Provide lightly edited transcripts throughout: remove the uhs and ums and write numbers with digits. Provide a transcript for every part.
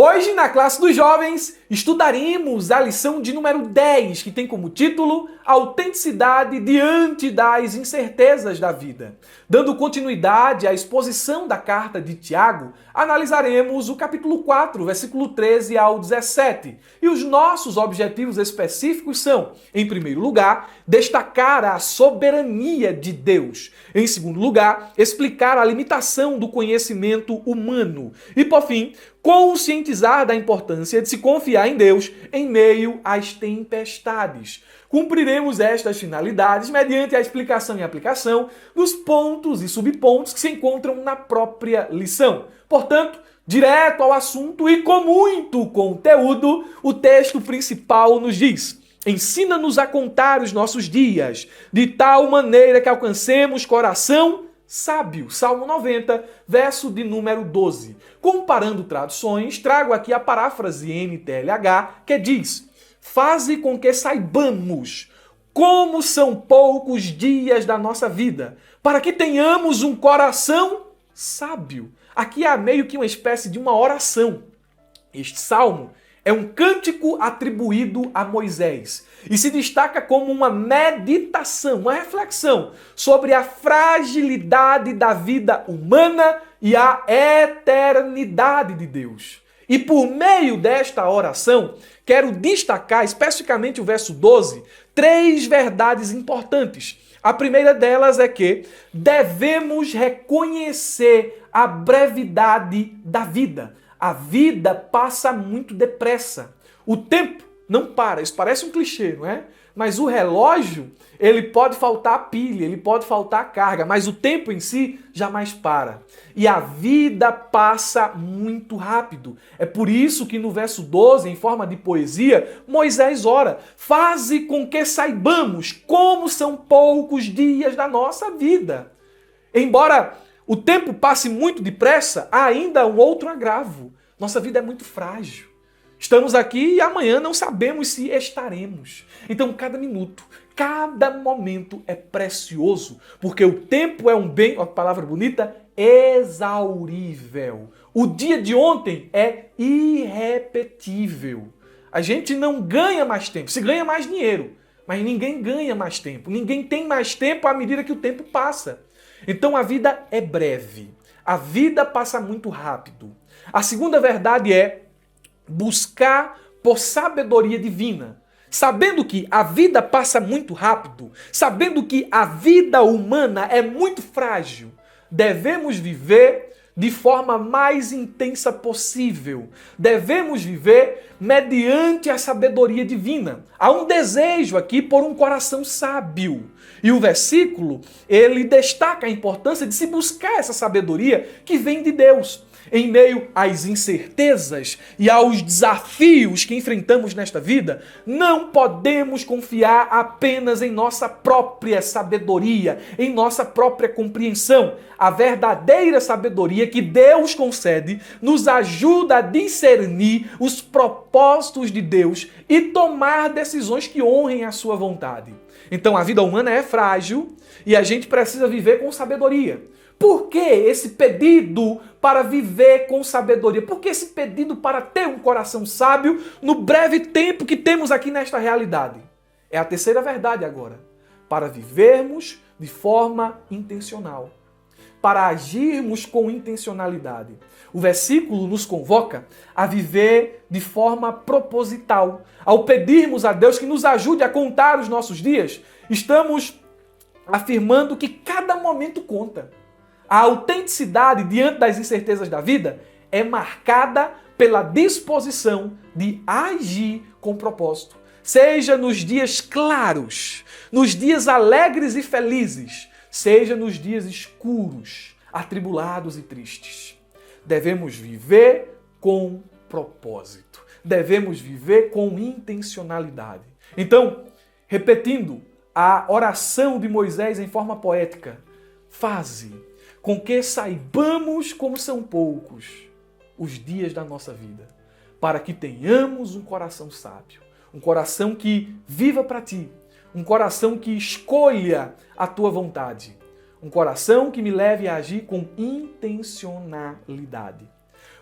Hoje, na classe dos jovens, estudaremos a lição de número 10, que tem como título Autenticidade diante das incertezas da vida. Dando continuidade à exposição da carta de Tiago, analisaremos o capítulo 4, versículo 13 ao 17. E os nossos objetivos específicos são, em primeiro lugar, destacar a soberania de Deus. Em segundo lugar, explicar a limitação do conhecimento humano. E, por fim, conscientizar da importância de se confiar em Deus em meio às tempestades. Cumpriremos estas finalidades mediante a explicação e aplicação dos pontos e subpontos que se encontram na própria lição. Portanto, direto ao assunto e com muito conteúdo, o texto principal nos diz: ensina-nos a contar os nossos dias, de tal maneira que alcancemos coração sábio. Salmo 90, verso de número 12. Comparando traduções, trago aqui a paráfrase NTLH, que diz: faze com que saibamos como são poucos dias da nossa vida, para que tenhamos um coração sábio. Aqui há meio que uma espécie de uma oração. Este salmo é um cântico atribuído a Moisés e se destaca como uma meditação, uma reflexão sobre a fragilidade da vida humana e a eternidade de Deus. E por meio desta oração, quero destacar especificamente o verso 12, 3 verdades importantes. A primeira delas é que devemos reconhecer a brevidade da vida. A vida passa muito depressa. O tempo não para. Isso parece um clichê, não é? Mas o relógio, ele pode faltar pilha, ele pode faltar carga, mas o tempo em si jamais para. E a vida passa muito rápido. É por isso que no verso 12, em forma de poesia, Moisés ora: faze com que saibamos como são poucos dias da nossa vida. Embora o tempo passe muito depressa, há ainda um outro agravo. Nossa vida é muito frágil. Estamos aqui e amanhã não sabemos se estaremos. Então, cada minuto, cada momento é precioso, porque o tempo é um bem, ó, palavra bonita, exaurível. O dia de ontem é irrepetível. A gente não ganha mais tempo, se ganha mais dinheiro, mas ninguém ganha mais tempo. Ninguém tem mais tempo à medida que o tempo passa. Então, a vida é breve. A vida passa muito rápido. A segunda verdade é buscar por sabedoria divina. Sabendo que a vida passa muito rápido, sabendo que a vida humana é muito frágil, devemos viver de forma mais intensa possível. Devemos viver mediante a sabedoria divina. Há um desejo aqui por um coração sábio. E o versículo, ele destaca a importância de se buscar essa sabedoria que vem de Deus. Em meio às incertezas e aos desafios que enfrentamos nesta vida, não podemos confiar apenas em nossa própria sabedoria, em nossa própria compreensão. A verdadeira sabedoria que Deus concede nos ajuda a discernir os propósitos de Deus e tomar decisões que honrem a sua vontade. Então a vida humana é frágil e a gente precisa viver com sabedoria. Por que esse pedido para viver com sabedoria? Por que esse pedido para ter um coração sábio no breve tempo que temos aqui nesta realidade? É a terceira verdade agora. Para vivermos de forma intencional. Para agirmos com intencionalidade. O versículo nos convoca a viver de forma proposital. Ao pedirmos a Deus que nos ajude a contar os nossos dias, estamos afirmando que cada momento conta. A autenticidade diante das incertezas da vida é marcada pela disposição de agir com propósito. Seja nos dias claros, nos dias alegres e felizes, seja nos dias escuros, atribulados e tristes. Devemos viver com propósito. Devemos viver com intencionalidade. Então, repetindo a oração de Moisés em forma poética, faze com que saibamos como são poucos os dias da nossa vida, para que tenhamos um coração sábio, um coração que viva para ti, um coração que escolha a tua vontade, um coração que me leve a agir com intencionalidade.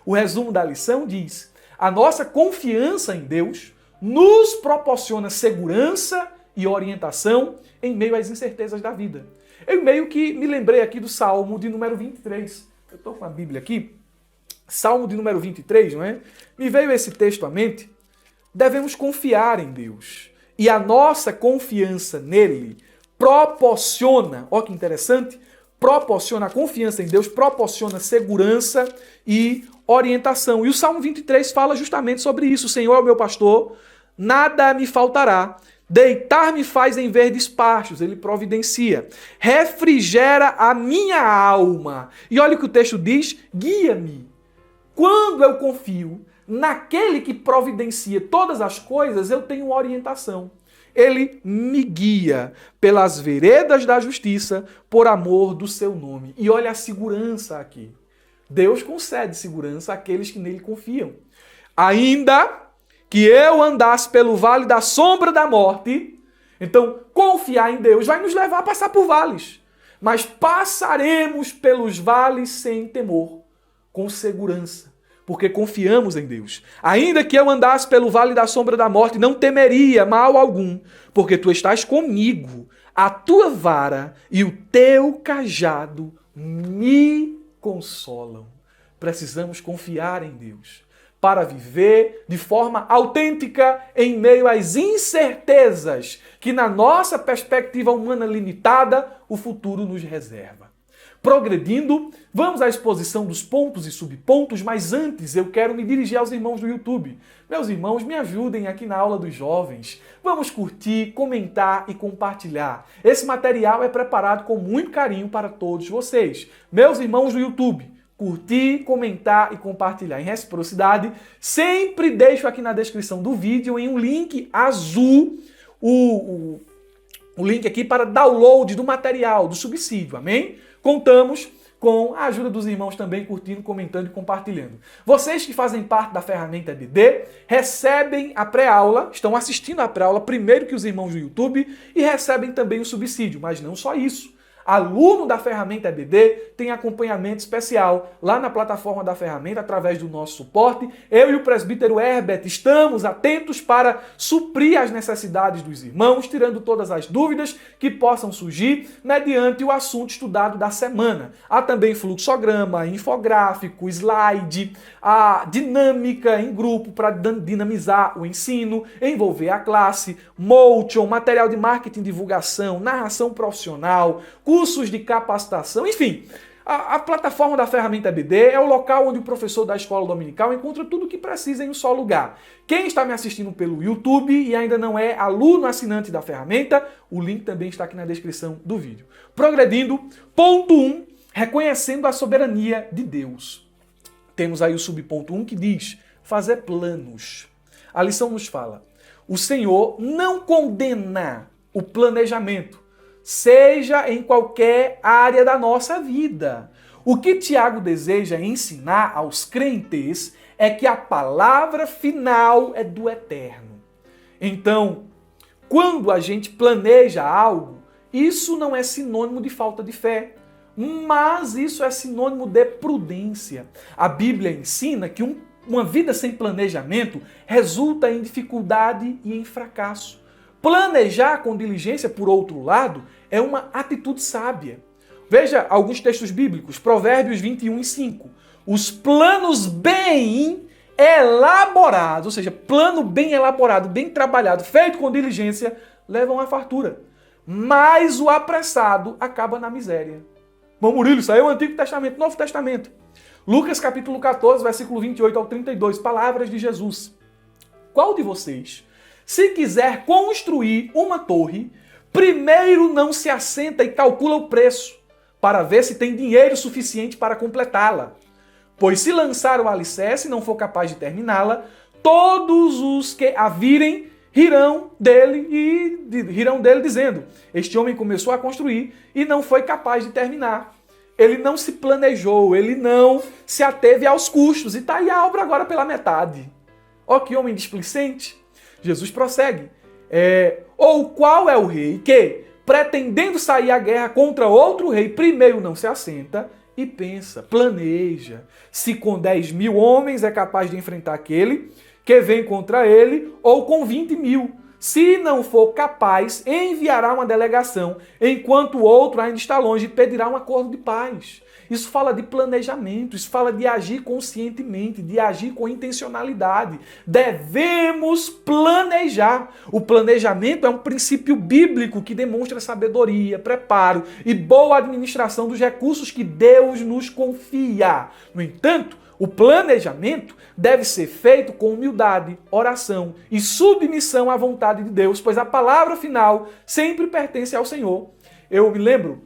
O resumo da lição diz: A nossa confiança em Deus nos proporciona segurança e orientação em meio às incertezas da vida. Eu meio que me lembrei aqui do Salmo de número 23. Eu estou com a Bíblia aqui. Salmo de número 23, não é? Me veio esse texto à mente. Devemos confiar em Deus. E a nossa confiança nele proporciona, olha que interessante, proporciona a confiança em Deus, proporciona segurança e orientação. E o Salmo 23 fala justamente sobre isso. O Senhor é o meu pastor, nada me faltará. Deitar-me faz em verdes pastos, ele providencia. Refrigera a minha alma. E olha o que o texto diz, guia-me. Quando eu confio naquele que providencia todas as coisas, eu tenho orientação. Ele me guia pelas veredas da justiça por amor do seu nome. E olha a segurança aqui. Deus concede segurança àqueles que nele confiam. Ainda que eu andasse pelo vale da sombra da morte, então confiar em Deus vai nos levar a passar por vales. Mas passaremos pelos vales sem temor, com segurança, porque confiamos em Deus. Ainda que eu andasse pelo vale da sombra da morte, não temeria mal algum, porque tu estás comigo, a tua vara e o teu cajado me consolam. Precisamos confiar em Deus para viver de forma autêntica em meio às incertezas que, na nossa perspectiva humana limitada, o futuro nos reserva. Progredindo, vamos à exposição dos pontos e subpontos, mas antes eu quero me dirigir aos irmãos do YouTube. Meus irmãos, me ajudem aqui na aula dos jovens. Vamos curtir, comentar e compartilhar. Esse material é preparado com muito carinho para todos vocês. Meus irmãos do YouTube, curtir, comentar e compartilhar em reciprocidade. Sempre deixo aqui na descrição do vídeo em um link azul o link aqui para download do material, do subsídio, amém? Contamos com a ajuda dos irmãos também curtindo, comentando e compartilhando. Vocês que fazem parte da ferramenta EBD recebem a pré-aula, estão assistindo a pré-aula primeiro que os irmãos do YouTube e recebem também o subsídio, mas não só isso. Aluno da ferramenta EBD tem acompanhamento especial lá na plataforma da ferramenta através do nosso suporte. Eu e o presbítero Herbert estamos atentos para suprir as necessidades dos irmãos, tirando todas as dúvidas que possam surgir mediante o assunto estudado da semana. Há também fluxograma, infográfico, slide, a dinâmica em grupo para dinamizar o ensino, envolver a classe, motion, material de marketing e divulgação, narração profissional, cursos de capacitação, enfim. A plataforma da ferramenta EBD é o local onde o professor da escola dominical encontra tudo o que precisa em um só lugar. Quem está me assistindo pelo YouTube e ainda não é aluno assinante da ferramenta, o link também está aqui na descrição do vídeo. Progredindo, ponto 1, reconhecendo a soberania de Deus. Temos aí o subponto 1 que diz, fazer planos. A lição nos fala, o Senhor não condena o planejamento, seja em qualquer área da nossa vida. O que Tiago deseja ensinar aos crentes é que a palavra final é do Eterno. Então, quando a gente planeja algo, isso não é sinônimo de falta de fé, mas isso é sinônimo de prudência. A Bíblia ensina que uma vida sem planejamento resulta em dificuldade e em fracasso. Planejar com diligência, por outro lado, é uma atitude sábia. Veja alguns textos bíblicos, Provérbios 21:5. Os planos bem elaborados, ou seja, plano bem elaborado, bem trabalhado, feito com diligência, levam à fartura. Mas o apressado acaba na miséria. Bom, Murilo, isso aí é o Antigo Testamento, Novo Testamento. Lucas capítulo 14, versículo 28 ao 32, palavras de Jesus. Qual de vocês, se quiser construir uma torre, primeiro não se assenta e calcula o preço, para ver se tem dinheiro suficiente para completá-la? Pois se lançar o alicerce e não for capaz de terminá-la, todos os que a virem rirão dele dizendo, este homem começou a construir e não foi capaz de terminar. Ele não se planejou, ele não se ateve aos custos e está aí a obra agora pela metade. Ó que homem displicente! Jesus prossegue. Ou qual é o rei que, pretendendo sair à guerra contra outro rei, primeiro não se assenta e pensa, planeja. Se com 10 mil homens é capaz de enfrentar aquele que vem contra ele, ou com 20 mil. Se não for capaz, enviará uma delegação, enquanto o outro ainda está longe e pedirá um acordo de paz. Isso fala de planejamento, isso fala de agir conscientemente, de agir com intencionalidade. Devemos planejar. O planejamento é um princípio bíblico que demonstra sabedoria, preparo e boa administração dos recursos que Deus nos confia. No entanto, o planejamento deve ser feito com humildade, oração e submissão à vontade de Deus, pois a palavra final sempre pertence ao Senhor. Eu me lembro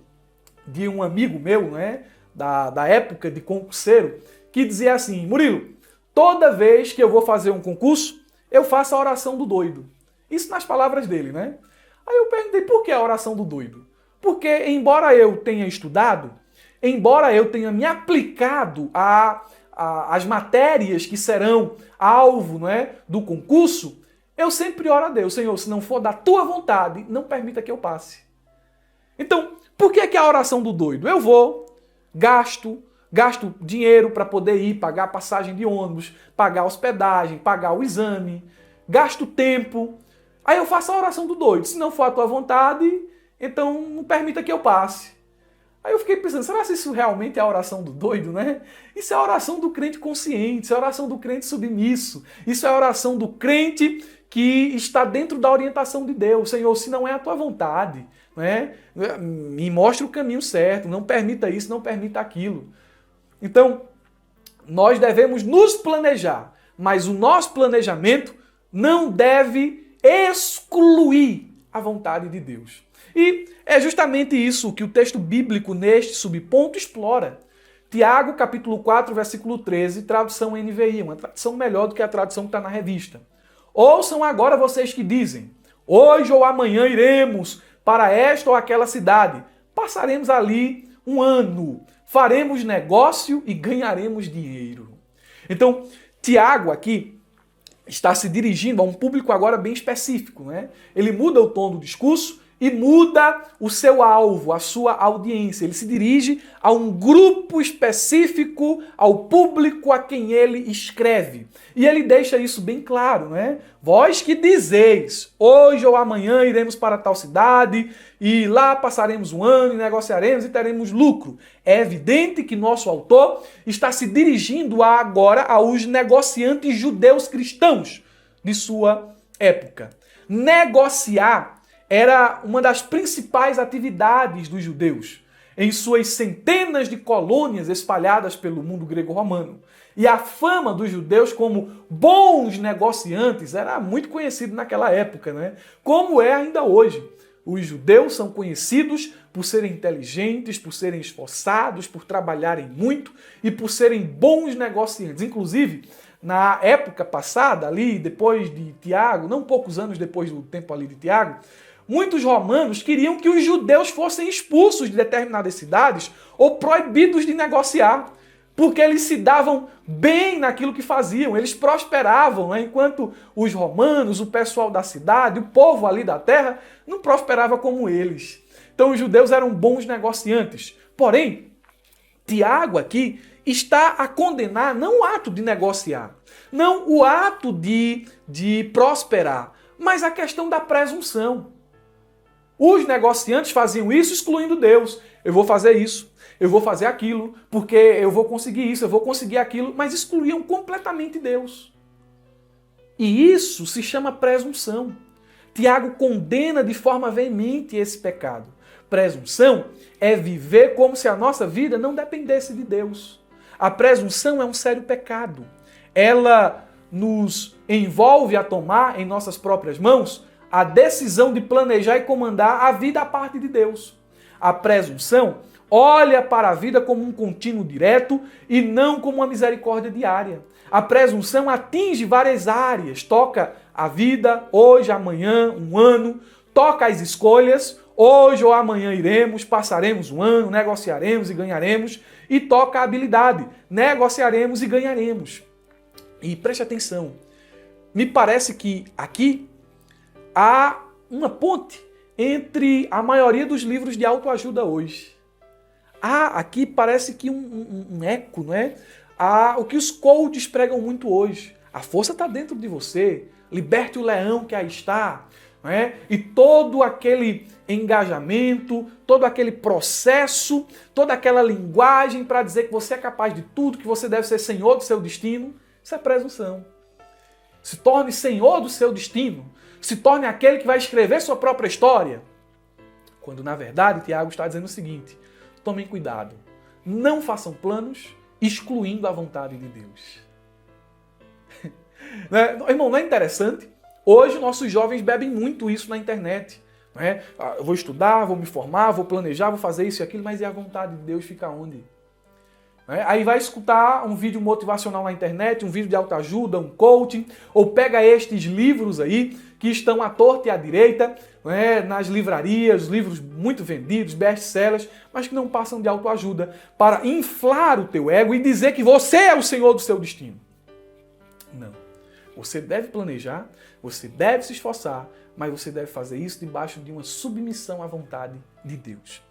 de um amigo meu, da época de concurseiro, que dizia assim: Murilo, toda vez que eu vou fazer um concurso, eu faço a oração do doido. Isso nas palavras dele, né? Aí eu perguntei, por que a oração do doido? Porque, embora eu tenha estudado, embora eu tenha me aplicado às matérias que serão alvo, do concurso, eu sempre oro a Deus: Senhor, se não for da tua vontade, não permita que eu passe. Então, por que a oração do doido? Eu vou, gasto dinheiro para poder ir, pagar a passagem de ônibus, pagar a hospedagem, pagar o exame, gasto tempo. Aí eu faço a oração do doido: se não for a tua vontade, então não permita que eu passe. Aí eu fiquei pensando, será que isso realmente é a oração do doido, né? Isso é a oração do crente consciente, isso é a oração do crente submisso, isso é a oração do crente que está dentro da orientação de Deus. Senhor, se não é a tua vontade, me mostre o caminho certo, não permita isso, não permita aquilo. Então, nós devemos nos planejar, mas o nosso planejamento não deve excluir a vontade de Deus. E é justamente isso que o texto bíblico neste subponto explora. Tiago, capítulo 4, versículo 13, tradução NVI, uma tradução melhor do que a tradução que está na revista. Ouçam agora vocês que dizem: hoje ou amanhã iremos para esta ou aquela cidade, passaremos ali um ano, faremos negócio e ganharemos dinheiro. Então, Tiago aqui está se dirigindo a um público agora bem específico, Ele muda o tom do discurso e muda o seu alvo, a sua audiência. Ele se dirige a um grupo específico, ao público a quem ele escreve. E ele deixa isso bem claro, Vós que dizeis, hoje ou amanhã iremos para tal cidade, e lá passaremos um ano, e negociaremos e teremos lucro. É evidente que nosso autor está se dirigindo agora aos negociantes judeus cristãos de sua época. Negociar era uma das principais atividades dos judeus, em suas centenas de colônias espalhadas pelo mundo grego-romano. E a fama dos judeus como bons negociantes era muito conhecida naquela época, como é ainda hoje. Os judeus são conhecidos por serem inteligentes, por serem esforçados, por trabalharem muito e por serem bons negociantes. Inclusive, na época passada, ali depois de Tiago, não poucos anos depois do tempo ali de Tiago, muitos romanos queriam que os judeus fossem expulsos de determinadas cidades ou proibidos de negociar, porque eles se davam bem naquilo que faziam, eles prosperavam, enquanto os romanos, o pessoal da cidade, o povo ali da terra, não prosperava como eles. Então os judeus eram bons negociantes. Porém, Tiago aqui está a condenar não o ato de negociar, não o ato de prosperar, mas a questão da presunção. Os negociantes faziam isso excluindo Deus. Eu vou fazer isso, eu vou fazer aquilo, porque eu vou conseguir isso, eu vou conseguir aquilo, mas excluíam completamente Deus. E isso se chama presunção. Tiago condena de forma veemente esse pecado. Presunção é viver como se a nossa vida não dependesse de Deus. A presunção é um sério pecado. Ela nos envolve a tomar em nossas próprias mãos a decisão de planejar e comandar a vida à parte de Deus. A presunção olha para a vida como um contínuo direto e não como uma misericórdia diária. A presunção atinge várias áreas, toca a vida, hoje, amanhã, um ano, toca as escolhas, hoje ou amanhã iremos, passaremos um ano, negociaremos e ganharemos, e toca a habilidade, negociaremos e ganharemos. E preste atenção, me parece que aqui há uma ponte entre a maioria dos livros de autoajuda hoje. há aqui parece que um eco, não é? O que os coaches pregam muito hoje. A força está dentro de você. Liberte o leão que aí está. Não é? E todo aquele engajamento, todo aquele processo, toda aquela linguagem para dizer que você é capaz de tudo, que você deve ser senhor do seu destino, isso é presunção. Se torne senhor do seu destino. Se torne aquele que vai escrever sua própria história. Quando, na verdade, Tiago está dizendo o seguinte: tomem cuidado. Não façam planos excluindo a vontade de Deus. Irmão, não é interessante? Hoje, nossos jovens bebem muito isso na internet. Não é? Eu vou estudar, vou me formar, vou planejar, vou fazer isso e aquilo, mas e a vontade de Deus fica onde? Aí vai escutar um vídeo motivacional na internet, um vídeo de autoajuda, um coaching, ou pega estes livros aí, que estão à torta e à direita, nas livrarias, livros muito vendidos, best-sellers, mas que não passam de autoajuda, para inflar o teu ego e dizer que você é o senhor do seu destino. Não. Você deve planejar, você deve se esforçar, mas você deve fazer isso debaixo de uma submissão à vontade de Deus.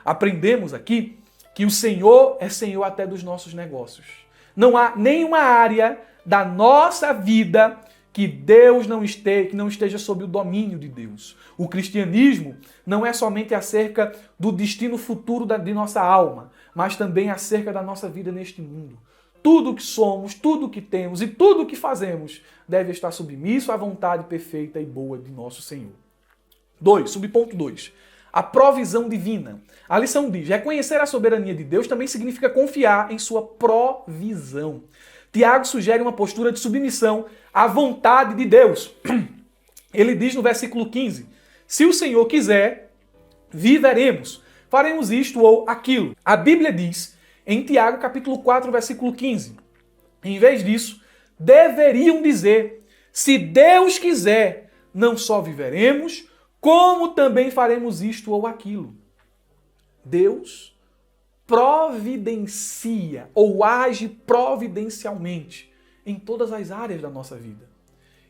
Aprendemos aqui que o Senhor é Senhor até dos nossos negócios. Não há nenhuma área da nossa vida que Deus que não esteja sob o domínio de Deus. O cristianismo não é somente acerca do destino futuro de nossa alma, mas também acerca da nossa vida neste mundo. Tudo que somos, tudo que temos e tudo que fazemos deve estar submisso à vontade perfeita e boa de nosso Senhor. 2. Subponto 2. A provisão divina. A lição diz: reconhecer a soberania de Deus também significa confiar em sua provisão. Tiago sugere uma postura de submissão à vontade de Deus. Ele diz no versículo 15: se o Senhor quiser, viveremos, faremos isto ou aquilo. A Bíblia diz em Tiago capítulo 4, versículo 15, em vez disso, deveriam dizer: se Deus quiser, não só viveremos, como também faremos isto ou aquilo. Deus providencia ou age providencialmente em todas as áreas da nossa vida.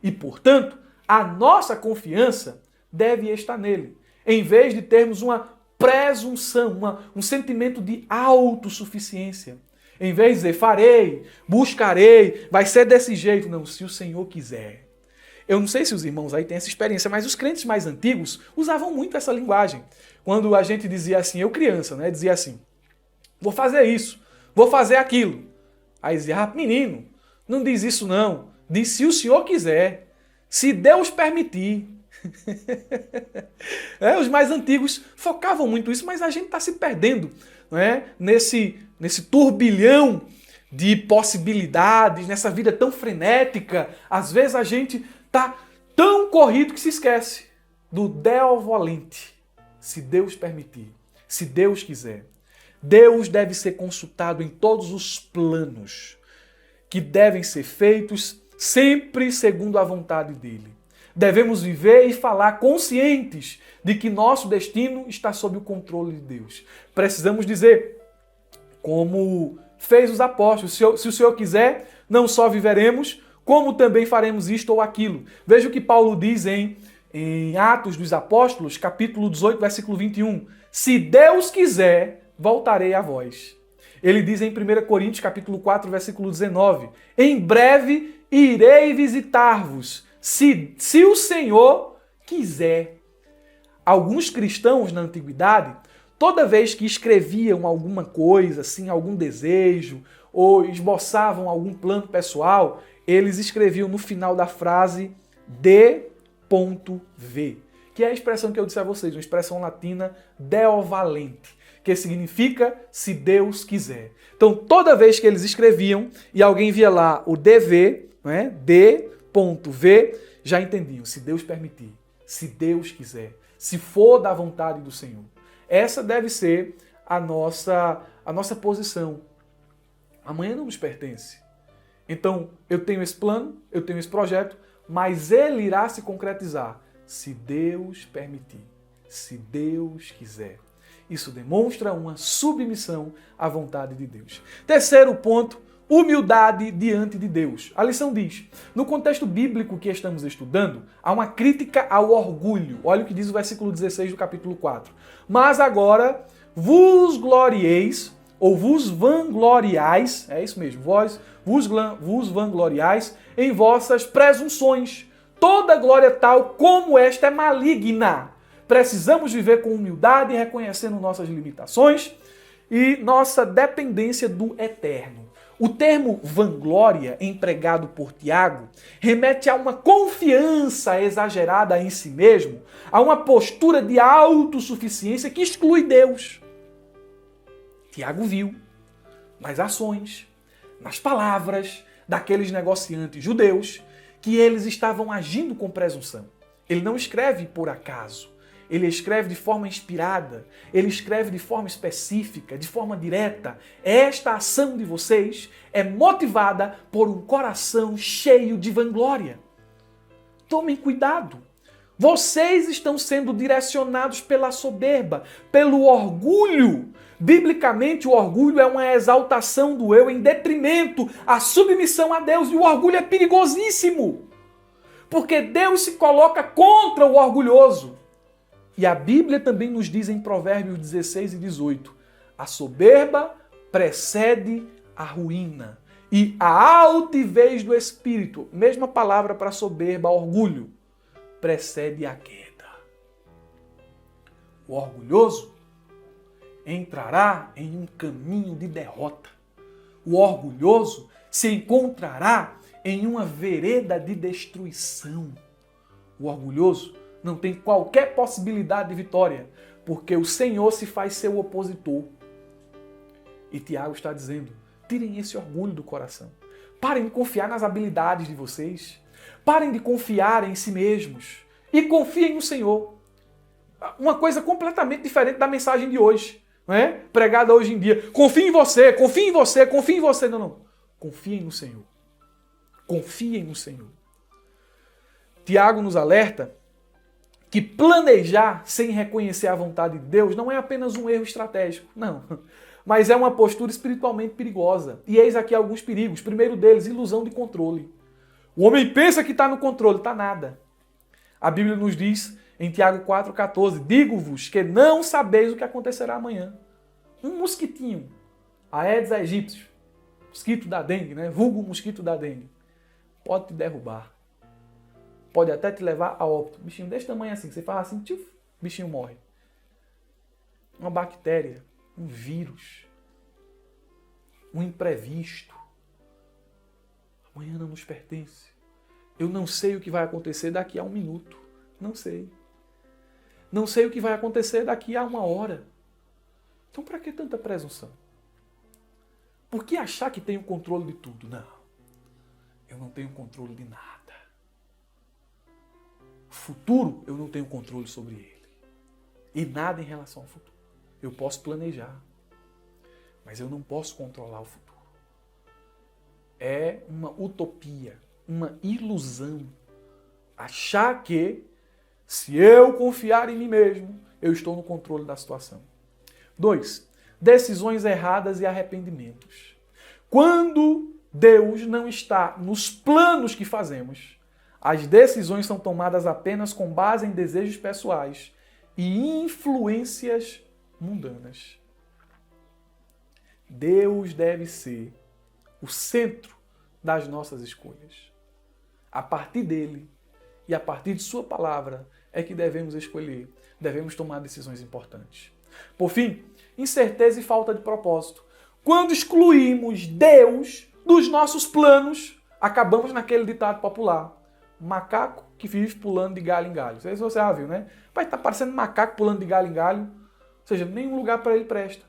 E, portanto, a nossa confiança deve estar nele, em vez de termos uma presunção, um sentimento de autossuficiência. Em vez de dizer, farei, buscarei, vai ser desse jeito. Não, se o Senhor quiser. Eu não sei se os irmãos aí têm essa experiência, mas os crentes mais antigos usavam muito essa linguagem. Quando a gente dizia assim, eu criança, né? Dizia assim, vou fazer isso, vou fazer aquilo. Aí dizia, menino, não diz isso não. Diz se o Senhor quiser, se Deus permitir. Os mais antigos focavam muito isso, mas a gente está se perdendo, não é? Nesse turbilhão de possibilidades, nessa vida tão frenética. Às vezes a gente está tão corrido que se esquece do Deo volente, se Deus permitir, se Deus quiser. Deus deve ser consultado em todos os planos que devem ser feitos sempre segundo a vontade dele. Devemos viver e falar conscientes de que nosso destino está sob o controle de Deus. Precisamos dizer, como fez os apóstolos, se o Senhor quiser, não só viveremos, como também faremos isto ou aquilo. Veja o que Paulo diz em Atos dos Apóstolos, capítulo 18, versículo 21. Se Deus quiser, voltarei a vós. Ele diz em 1 Coríntios, capítulo 4, versículo 19. Em breve irei visitar-vos, se o Senhor quiser. Alguns cristãos na antiguidade, toda vez que escreviam alguma coisa, assim, algum desejo, ou esboçavam algum plano pessoal, eles escreviam no final da frase D.V, que é a expressão que eu disse a vocês, uma expressão latina Deo valente, que significa se Deus quiser. Então, toda vez que eles escreviam e alguém via lá o DV, né, D.V, já entendiam, se Deus permitir, se Deus quiser, se for da vontade do Senhor. Essa deve ser a nossa posição. Amanhã não nos pertence. Então, eu tenho esse plano, eu tenho esse projeto, mas ele irá se concretizar se Deus permitir, se Deus quiser. Isso demonstra uma submissão à vontade de Deus. Terceiro ponto, humildade diante de Deus. A lição diz, no contexto bíblico que estamos estudando, há uma crítica ao orgulho. Olha o que diz o versículo 16 do capítulo 4. Mas agora vos glorieis, ou vos vangloriais, é isso mesmo, vos vangloriais em vossas presunções. Toda glória tal como esta é maligna. Precisamos viver com humildade, reconhecendo nossas limitações e nossa dependência do eterno. O termo vanglória, empregado por Tiago, remete a uma confiança exagerada em si mesmo, a uma postura de autossuficiência que exclui Deus. Tiago viu nas ações, nas palavras daqueles negociantes judeus que eles estavam agindo com presunção. Ele não escreve por acaso. Ele escreve de forma inspirada, ele escreve de forma específica, de forma direta. Esta ação de vocês é motivada por um coração cheio de vanglória. Tomem cuidado. Vocês estão sendo direcionados pela soberba, pelo orgulho. Biblicamente, o orgulho é uma exaltação do eu em detrimento à submissão a Deus. E o orgulho é perigosíssimo, porque Deus se coloca contra o orgulhoso. E a Bíblia também nos diz em Provérbios 16 e 18, a soberba precede a ruína e a altivez do espírito, mesma palavra para soberba, orgulho, precede a queda. O orgulhoso entrará em um caminho de derrota. O orgulhoso se encontrará em uma vereda de destruição. O orgulhoso não tem qualquer possibilidade de vitória, porque o Senhor se faz seu opositor. E Tiago está dizendo, tirem esse orgulho do coração. Parem de confiar nas habilidades de vocês. Parem de confiar em si mesmos. E confiem no Senhor. Uma coisa completamente diferente da mensagem de hoje, não é? Pregada hoje em dia. Confie em você, confie em você, confie em você. Não. Confiem no Senhor. Confiem no Senhor. Tiago nos alerta que planejar sem reconhecer a vontade de Deus não é apenas um erro estratégico, não. Mas é uma postura espiritualmente perigosa. E eis aqui alguns perigos. Primeiro deles, ilusão de controle. O homem pensa que está no controle, está nada. A Bíblia nos diz em Tiago 4,14, digo-vos que não sabeis o que acontecerá amanhã. Um mosquitinho, Aedes aegypti, mosquito da dengue, né? Vulgo mosquito da dengue, pode te derrubar. Pode até te levar a óbito. Bichinho desse tamanho assim, você faz assim, tchuf, bichinho morre. Uma bactéria, um vírus, um imprevisto. Amanhã não nos pertence. Eu não sei o que vai acontecer daqui a 1 minuto. Não sei. Não sei o que vai acontecer daqui a 1 hora. Então para que tanta presunção? Por que achar que tem o controle de tudo? Não. Eu não tenho controle de nada. Futuro, eu não tenho controle sobre ele. E nada em relação ao futuro. Eu posso planejar, mas eu não posso controlar o futuro. É uma utopia, uma ilusão. Achar que, se eu confiar em mim mesmo, eu estou no controle da situação. 2. Decisões erradas e arrependimentos. Quando Deus não está nos planos que fazemos, as decisões são tomadas apenas com base em desejos pessoais e influências mundanas. Deus deve ser o centro das nossas escolhas. A partir dele e a partir de sua palavra é que devemos escolher, devemos tomar decisões importantes. Por fim, incerteza e falta de propósito. Quando excluímos Deus dos nossos planos, acabamos naquele ditado popular. Macaco que vive pulando de galho em galho. Não sei se você já viu, né? Vai estar parecendo macaco pulando de galho em galho. Ou seja, nenhum lugar para ele presta.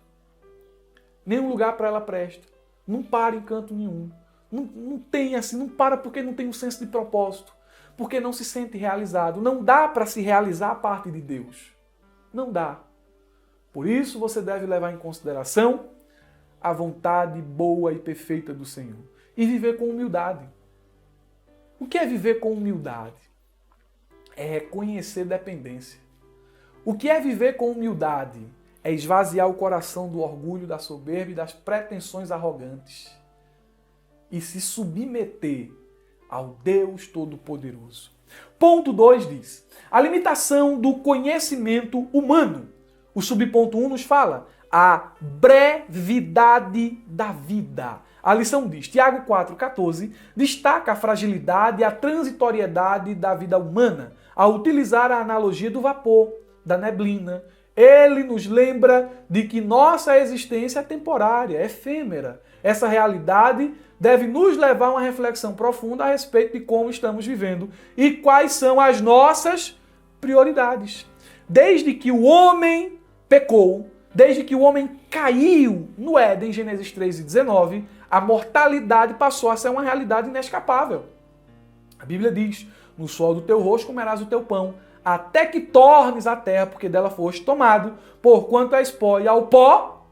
Nenhum lugar para ela presta. Não para em canto nenhum. Não tem assim, não para porque não tem um senso de propósito. Porque não se sente realizado. Não dá para se realizar a parte de Deus. Não dá. Por isso você deve levar em consideração a vontade boa e perfeita do Senhor. E viver com humildade. O que é viver com humildade? É reconhecer dependência. O que é viver com humildade? É esvaziar o coração do orgulho, da soberba e das pretensões arrogantes. E se submeter ao Deus Todo-Poderoso. Ponto 2 diz, a limitação do conhecimento humano. O subponto 1 nos fala, a brevidade da vida. A lição diz, Tiago 4,14, destaca a fragilidade e a transitoriedade da vida humana ao utilizar a analogia do vapor, da neblina. Ele nos lembra de que nossa existência é temporária, é efêmera. Essa realidade deve nos levar a uma reflexão profunda a respeito de como estamos vivendo e quais são as nossas prioridades. Desde que o homem pecou, desde que o homem caiu no Éden, Gênesis 3:19, a mortalidade passou a ser uma realidade inescapável. A Bíblia diz, no suor do teu rosto comerás o teu pão, até que tornes a terra, porque dela foste tomado, porquanto és pó, e ao pó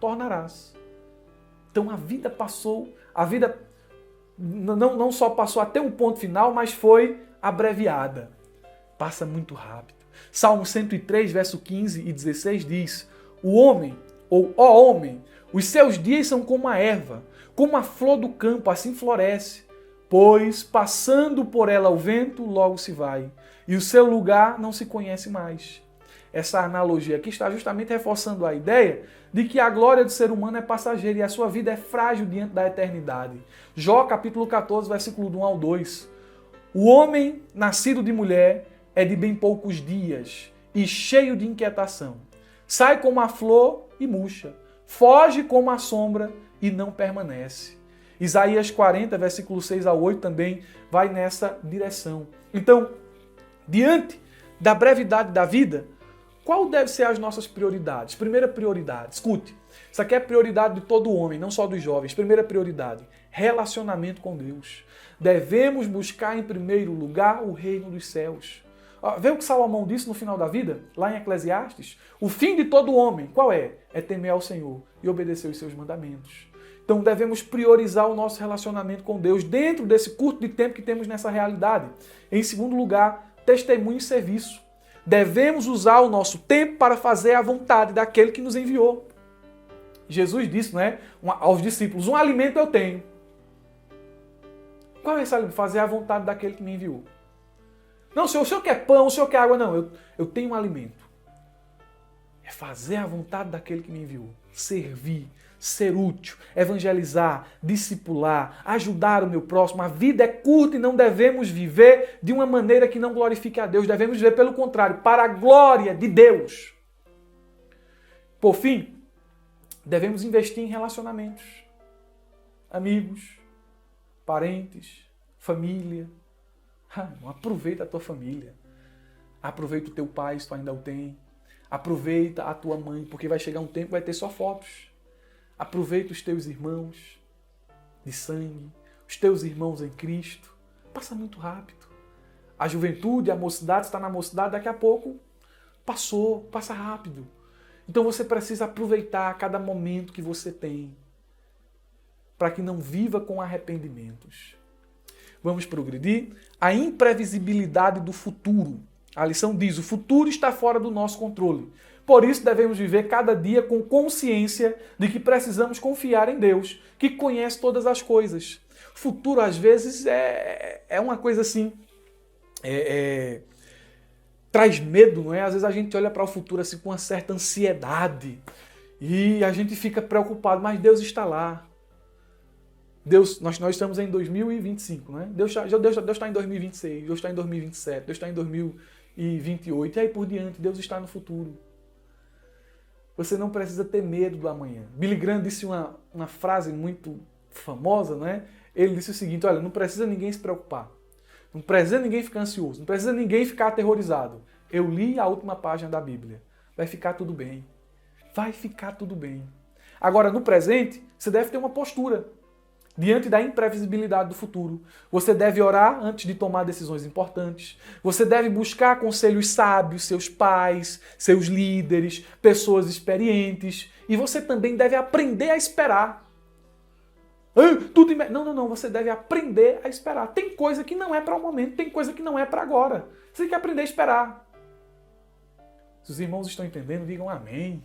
tornarás. Então a vida passou, a vida não só passou até um ponto final, mas foi abreviada. Passa muito rápido. Salmo 103, verso 15 e 16 diz, o homem, ou ó homem, os seus dias são como a erva, como a flor do campo, assim floresce, pois passando por ela o vento, logo se vai, e o seu lugar não se conhece mais. Essa analogia aqui está justamente reforçando a ideia de que a glória do ser humano é passageira e a sua vida é frágil diante da eternidade. Jó, capítulo 14, versículo 1 ao 2. O homem nascido de mulher é de bem poucos dias e cheio de inquietação. Sai como a flor e murcha, foge como a sombra e não permanece. Isaías 40, versículo 6 ao 8 também vai nessa direção. Então, diante da brevidade da vida, qual deve ser as nossas prioridades? Primeira prioridade, escute, isso aqui é prioridade de todo homem, não só dos jovens. Primeira prioridade, relacionamento com Deus. Devemos buscar em primeiro lugar o reino dos céus. Vê o que Salomão disse no final da vida, lá em Eclesiastes? O fim de todo homem, qual é? É temer ao Senhor e obedecer os seus mandamentos. Então devemos priorizar o nosso relacionamento com Deus dentro desse curto de tempo que temos nessa realidade. Em segundo lugar, testemunho e serviço. Devemos usar o nosso tempo para fazer a vontade daquele que nos enviou. Jesus disse, né, aos discípulos, um alimento eu tenho. Qual é esse alimento? Fazer a vontade daquele que me enviou. Não, o senhor quer pão, o senhor quer água. Não, eu tenho um alimento. É fazer a vontade daquele que me enviou. Servir, ser útil, evangelizar, discipular, ajudar o meu próximo. A vida é curta e não devemos viver de uma maneira que não glorifique a Deus. Devemos viver, pelo contrário, para a glória de Deus. Por fim, devemos investir em relacionamentos. Amigos, parentes, família. Aproveita a tua família. Aproveita o teu pai, se tu ainda o tem. Aproveita a tua mãe, porque vai chegar um tempo que vai ter só fotos. Aproveita os teus irmãos de sangue, os teus irmãos em Cristo. Passa muito rápido. A juventude, a mocidade, está na mocidade, daqui a pouco passou, passa rápido. Então você precisa aproveitar cada momento que você tem para que não viva com arrependimentos. Vamos progredir? A imprevisibilidade do futuro. A lição diz, o futuro está fora do nosso controle. Por isso devemos viver cada dia com consciência de que precisamos confiar em Deus, que conhece todas as coisas. O futuro, às vezes, é uma coisa assim, traz medo, não é? Às vezes a gente olha para o futuro assim com uma certa ansiedade e a gente fica preocupado, mas Deus está lá. Nós estamos em 2025, né? Deus está em 2026, Deus está em 2027, Deus está em 2028, e aí por diante, Deus está no futuro. Você não precisa ter medo do amanhã. Billy Graham disse uma frase muito famosa, né? Ele disse o seguinte, olha, não precisa ninguém se preocupar, não precisa ninguém ficar ansioso, não precisa ninguém ficar aterrorizado. Eu li a última página da Bíblia, vai ficar tudo bem. Vai ficar tudo bem. Agora, no presente, você deve ter uma postura. Diante da imprevisibilidade do futuro, você deve orar antes de tomar decisões importantes. Você deve buscar conselhos sábios, seus pais, seus líderes, pessoas experientes. E você também deve aprender a esperar. Não, você deve aprender a esperar. Tem coisa que não é para o momento, tem coisa que não é para agora. Você tem que aprender a esperar. Se os irmãos estão entendendo, digam amém.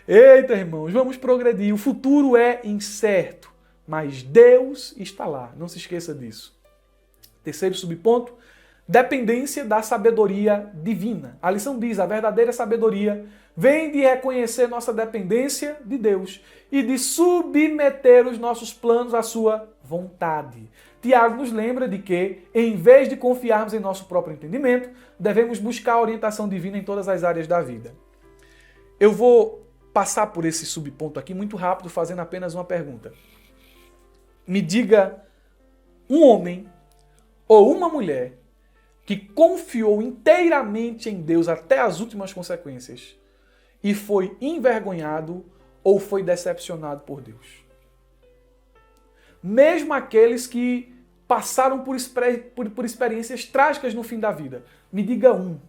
Eita, irmãos, vamos progredir. O futuro é incerto, mas Deus está lá. Não se esqueça disso. Terceiro subponto, dependência da sabedoria divina. A lição diz, a verdadeira sabedoria vem de reconhecer nossa dependência de Deus e de submeter os nossos planos à sua vontade. Tiago nos lembra de que, em vez de confiarmos em nosso próprio entendimento, devemos buscar a orientação divina em todas as áreas da vida. Eu vou passar por esse subponto aqui muito rápido, fazendo apenas uma pergunta. Me diga um homem ou uma mulher que confiou inteiramente em Deus até as últimas consequências e foi envergonhado ou foi decepcionado por Deus. Mesmo aqueles que passaram por experiências trágicas no fim da vida. Me diga um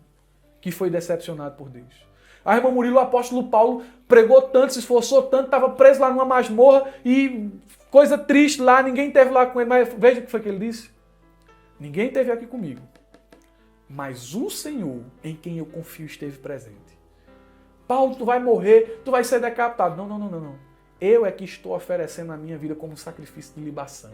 que foi decepcionado por Deus. A irmã Murilo, o apóstolo Paulo, pregou tanto, se esforçou tanto, estava preso lá numa masmorra e coisa triste lá, ninguém esteve lá com ele. Mas veja o que foi que ele disse. Ninguém esteve aqui comigo, mas o Senhor, em quem eu confio, esteve presente. Paulo, tu vai morrer, tu vai ser decapitado. Não. Eu é que estou oferecendo a minha vida como sacrifício de libação.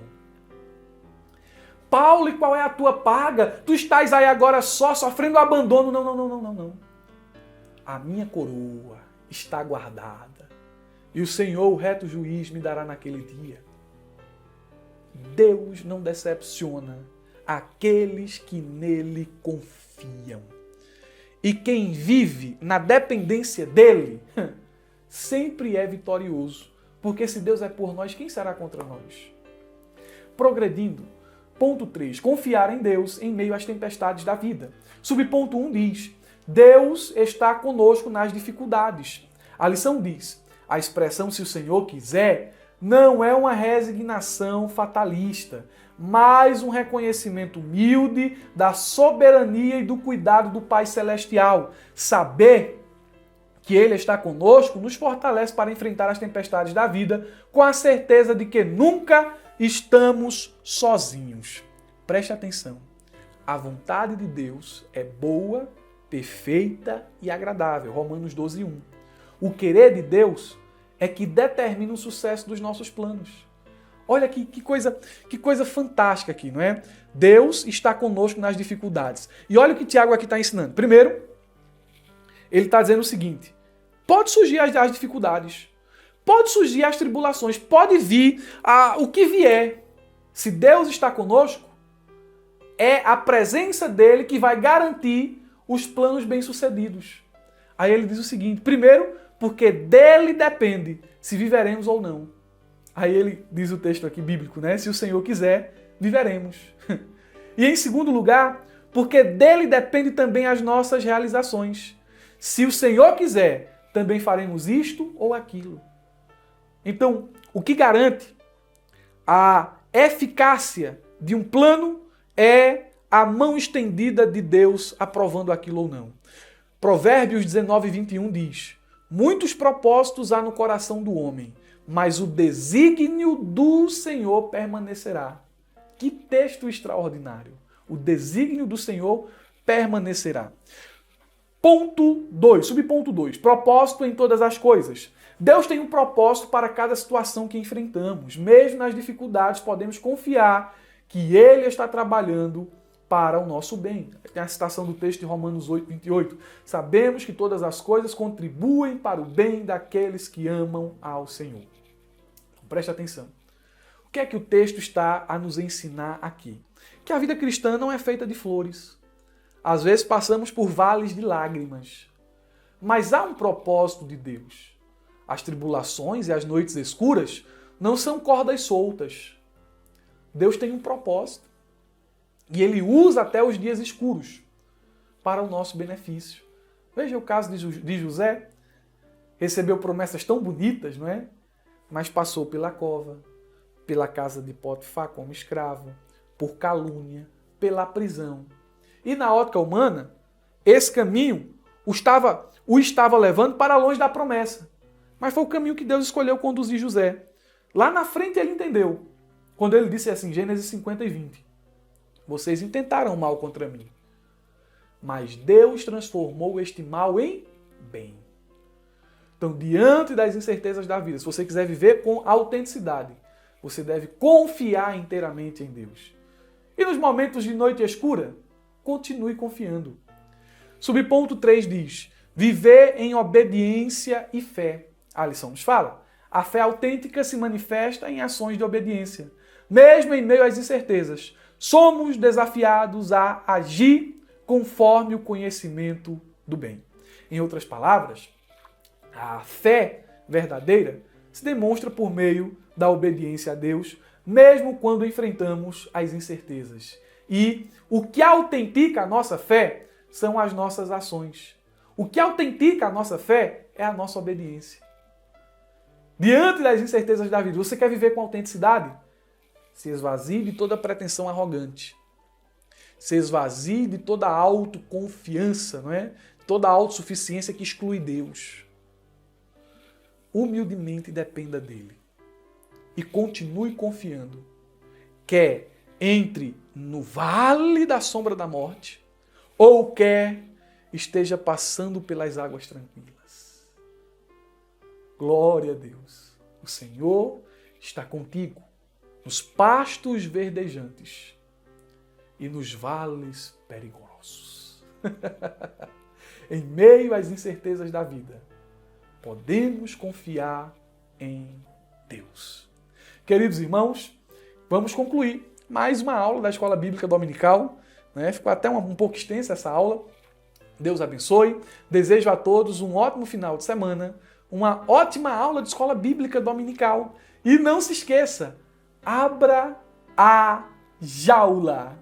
Paulo, e qual é a tua paga? Tu estás aí agora só, sofrendo abandono. Não. A minha coroa está guardada. E o Senhor, o reto juiz, me dará naquele dia. Deus não decepciona aqueles que nele confiam. E quem vive na dependência dele sempre é vitorioso. Porque se Deus é por nós, quem será contra nós? Progredindo. Ponto 3. Confiar em Deus em meio às tempestades da vida. Subponto 1 diz: Deus está conosco nas dificuldades. A lição diz: a expressão "se o Senhor quiser" não é uma resignação fatalista, mas um reconhecimento humilde da soberania e do cuidado do Pai Celestial. Saber que Ele está conosco nos fortalece para enfrentar as tempestades da vida com a certeza de que nunca estamos sozinhos. Preste atenção. A vontade de Deus é boa, perfeita e agradável. Romanos 12:1. O querer de Deus é que determina o sucesso dos nossos planos. Olha que coisa fantástica aqui, não é? Deus está conosco nas dificuldades. E olha o que Tiago aqui está ensinando. Primeiro, ele está dizendo o seguinte: pode surgir as dificuldades, pode surgir as tribulações, pode vir o que vier. Se Deus está conosco, é a presença dele que vai garantir os planos bem-sucedidos. Aí ele diz o seguinte: primeiro, porque dele depende se viveremos ou não. Aí ele diz o texto aqui bíblico, né? Se o Senhor quiser, viveremos. E em segundo lugar, porque dele depende também as nossas realizações. Se o Senhor quiser, também faremos isto ou aquilo. Então, o que garante a eficácia de um plano é a mão estendida de Deus aprovando aquilo ou não. Provérbios 19:21 diz: muitos propósitos há no coração do homem, mas o desígnio do Senhor permanecerá. Que texto extraordinário! O desígnio do Senhor permanecerá. Ponto 2, subponto 2, propósito em todas as coisas. Deus tem um propósito para cada situação que enfrentamos. Mesmo nas dificuldades, podemos confiar que Ele está trabalhando para o nosso bem. Tem a citação do texto de Romanos 8:28. Sabemos que todas as coisas contribuem para o bem daqueles que amam ao Senhor. Preste atenção. O que é que o texto está a nos ensinar aqui? Que a vida cristã não é feita de flores. Às vezes passamos por vales de lágrimas. Mas há um propósito de Deus. As tribulações e as noites escuras não são cordas soltas. Deus tem um propósito. E Ele usa até os dias escuros para o nosso benefício. Veja o caso de José. Recebeu promessas tão bonitas, não é? Mas passou pela cova, pela casa de Potifar como escravo, por calúnia, pela prisão. E na ótica humana, esse caminho o estava levando para longe da promessa. Mas foi o caminho que Deus escolheu conduzir José. Lá na frente ele entendeu, quando ele disse assim, Gênesis 50:20. Vocês intentaram mal contra mim, mas Deus transformou este mal em bem. Então, diante das incertezas da vida, se você quiser viver com autenticidade, você deve confiar inteiramente em Deus. E nos momentos de noite escura, continue confiando. Subponto 3 diz: viver em obediência e fé. A lição nos fala: a fé autêntica se manifesta em ações de obediência. Mesmo em meio às incertezas, somos desafiados a agir conforme o conhecimento do bem. Em outras palavras, a fé verdadeira se demonstra por meio da obediência a Deus, mesmo quando enfrentamos as incertezas. E o que autentica a nossa fé são as nossas ações. O que autentica a nossa fé é a nossa obediência. Diante das incertezas da vida, você quer viver com autenticidade? Se esvazie de toda pretensão arrogante. Se esvazie de toda autoconfiança, não é? Toda autossuficiência que exclui Deus. Humildemente dependa dele. E continue confiando. Quer entre no vale da sombra da morte, ou quer esteja passando pelas águas tranquilas. Glória a Deus. O Senhor está contigo nos pastos verdejantes e nos vales perigosos. Em meio às incertezas da vida, podemos confiar em Deus. Queridos irmãos, vamos concluir mais uma aula da Escola Bíblica Dominical. Ficou até um pouco extensa essa aula. Deus abençoe. Desejo a todos um ótimo final de semana, uma ótima aula de Escola Bíblica Dominical. E não se esqueça, abra a jaula.